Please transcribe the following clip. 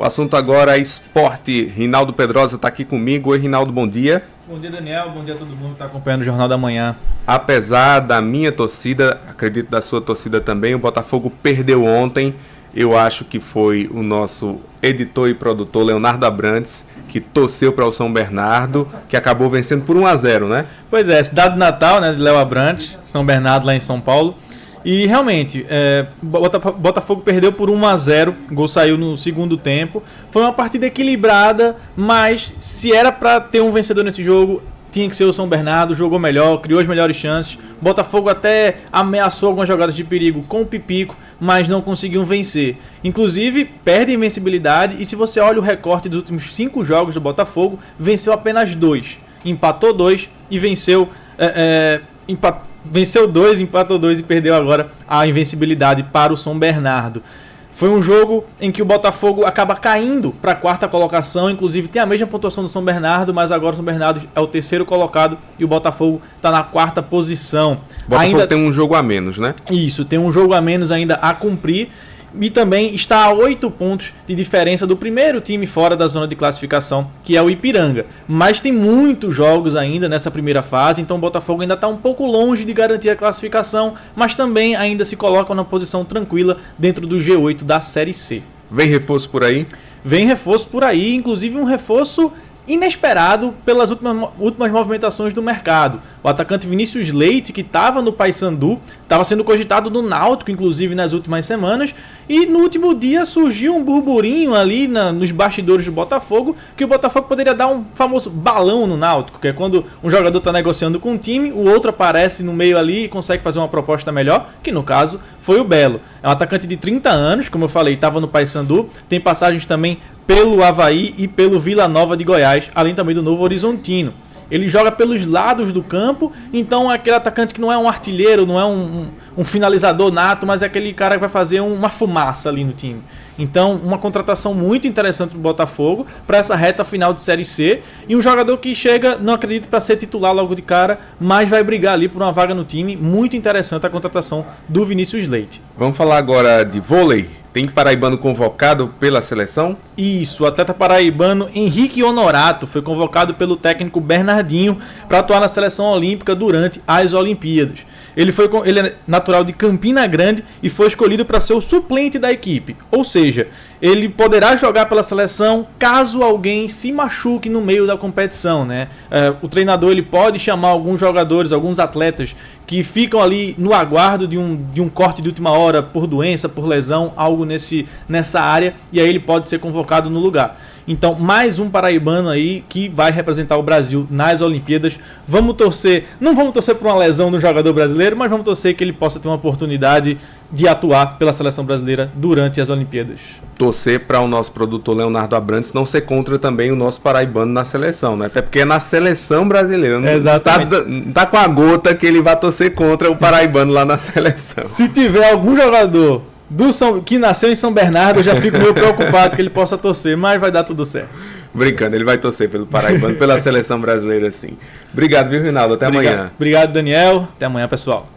O assunto agora é esporte. Rinaldo Pedrosa está aqui comigo. Oi, Rinaldo, bom dia. Bom dia, Daniel. Bom dia a todo mundo que está acompanhando o Jornal da Manhã. Apesar da minha torcida, acredito da sua torcida também, o Botafogo perdeu ontem. Eu acho que foi o nosso editor e produtor, Leonardo Abrantes, que torceu para o São Bernardo, que acabou vencendo por 1-0, né? Pois é, cidade natal, né, de Léo Abrantes, São Bernardo lá em São Paulo. E realmente, Botafogo perdeu por 1-0, o gol saiu no segundo tempo. Foi uma partida equilibrada, mas se era para ter um vencedor nesse jogo, tinha que ser o São Bernardo, jogou melhor, criou as melhores chances. Botafogo até ameaçou algumas jogadas de perigo com o Pipico, mas não conseguiu vencer. Inclusive, perde a invencibilidade e se você olha o recorte dos últimos 5 jogos do Botafogo, venceu apenas 2. Empatou 2 e venceu... Venceu 2, empatou 2 e perdeu agora a invencibilidade para o São Bernardo. Foi um jogo em que o Botafogo acaba caindo para a 4ª colocação, inclusive tem a mesma pontuação do São Bernardo, mas agora o São Bernardo é o 3º colocado e o Botafogo está na 4ª posição. O Botafogo tem um jogo a menos, né? Isso, tem um jogo a menos ainda a cumprir. E também está a 8 pontos de diferença do primeiro time fora da zona de classificação, que é o Ipiranga. Mas tem muitos jogos ainda nessa primeira fase, então o Botafogo ainda está um pouco longe de garantir a classificação, mas também ainda se coloca numa posição tranquila dentro do G8 da Série C. Vem reforço por aí? Vem reforço por aí, inclusive um reforço inesperado pelas últimas movimentações do mercado. O atacante Vinícius Leite, que estava no Paysandu, estava sendo cogitado no Náutico, inclusive nas últimas semanas, e no último dia surgiu um burburinho ali nos bastidores do Botafogo, que o Botafogo poderia dar um famoso balão no Náutico, que é quando um jogador está negociando com um time, o outro aparece no meio ali e consegue fazer uma proposta melhor, que no caso foi o Belo. É um atacante de 30 anos, como eu falei, estava no Paysandu, tem passagens também pelo Avaí e pelo Vila Nova de Goiás, além também do Novo Horizontino. Ele joga pelos lados do campo, então é aquele atacante que não é um artilheiro, não é um finalizador nato, mas é aquele cara que vai fazer uma fumaça ali no time. Então, uma contratação muito interessante para o Botafogo, para essa reta final de Série C, e um jogador que chega, não acredito para ser titular logo de cara, mas vai brigar ali por uma vaga no time. Muito interessante a contratação do Vinícius Leite. Vamos falar agora de vôlei. Tem paraibano convocado pela seleção? Isso, o atleta paraibano Henrique Honorato foi convocado pelo técnico Bernardinho para atuar na seleção olímpica durante as Olimpíadas. Ele é natural de Campina Grande e foi escolhido para ser o suplente da equipe. Ou seja, ele poderá jogar pela seleção caso alguém se machuque no meio da competição, né? O treinador ele pode chamar alguns jogadores, alguns atletas que ficam ali no aguardo de um corte de última hora por doença, por lesão, algo nessa área, e aí ele pode ser convocado no lugar. Então, mais um paraibano aí que vai representar o Brasil nas Olimpíadas. Vamos torcer, não vamos torcer por uma lesão do jogador brasileiro, mas vamos torcer que ele possa ter uma oportunidade de atuar pela seleção brasileira durante as Olimpíadas. Torcer para o nosso produtor Leonardo Abrantes não ser contra também o nosso paraibano na seleção, né? Até porque é na seleção brasileira. Não tá com a gota que ele vai torcer contra o paraibano lá na seleção. Se tiver algum jogador que nasceu em São Bernardo, eu já fico meio preocupado que ele possa torcer, mas vai dar tudo certo. Brincando, ele vai torcer pelo paraibano, pela seleção brasileira, sim. Obrigado, viu, Rinaldo? Até amanhã. Obrigado, Daniel. Até amanhã, pessoal.